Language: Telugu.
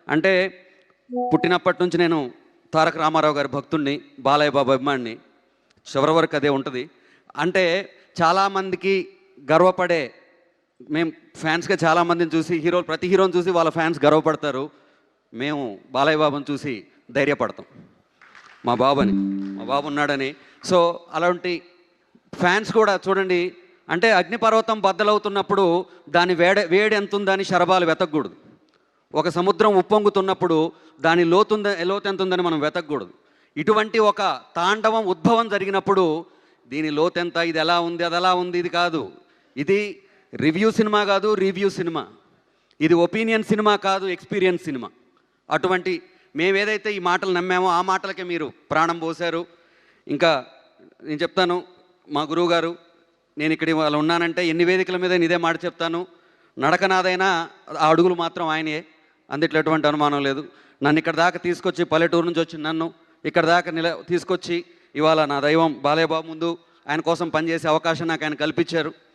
అంటే పుట్టినప్పటి నుంచి నేను తారక రామారావు గారి భక్తుడిని, బాలయ్య బాబు అభిమానిని. చివరి వరకు అదే ఉంటుంది. అంటే చాలామందికి గర్వపడే, మేము ఫ్యాన్స్గా చాలామందిని చూసి ప్రతి హీరోని చూసి వాళ్ళ ఫ్యాన్స్ గర్వపడతారు. మేము బాలయ్య బాబుని చూసి ధైర్యపడతాం. మా బాబు ఉన్నాడని. సో అలాంటి ఫ్యాన్స్ కూడా చూడండి, అంటే అగ్నిపర్వతం బద్దలవుతున్నప్పుడు దాని వేడి ఎంత ఉందని శరభాలు వెతకూడదు. ఒక సముద్రం ఉప్పొంగుతున్నప్పుడు దాని లోతు ఎంత ఉందని మనం వెతకూడదు. ఇటువంటి ఒక తాండవం ఉద్భవం జరిగినప్పుడు దీని లోతెంత, ఇది ఎలా ఉంది, అది ఎలా ఉంది, ఇది కాదు. ఇది రివ్యూ సినిమా కాదు, రివ్యూ సినిమా. ఇది ఒపీనియన్ సినిమా కాదు, ఎక్స్పీరియన్స్ సినిమా. అటువంటి మేము ఏదైతే ఈ మాటలు నమ్మామో ఆ మాటలకే మీరు ప్రాణం పోశారు. ఇంకా నేను చెప్తాను, మా గురువు గారు, నేను ఇక్కడ వాళ్ళు ఉన్నానంటే ఎన్ని వేదికల మీద ఇదే మాట చెప్తాను, నడకనాదైనా ఆ అడుగులు మాత్రం ఆయనే, అందుట్లో ఎటువంటి అనుమానం లేదు. నన్ను ఇక్కడ దాకా తీసుకొచ్చి, పల్లెటూరు నుంచి వచ్చి నన్ను ఇక్కడ దాకా తీసుకొచ్చి ఇవాళ నా దైవం బాలయ్య బాబు ముందు ఆయన కోసం పనిచేసే అవకాశం నాకు ఆయన కల్పించారు.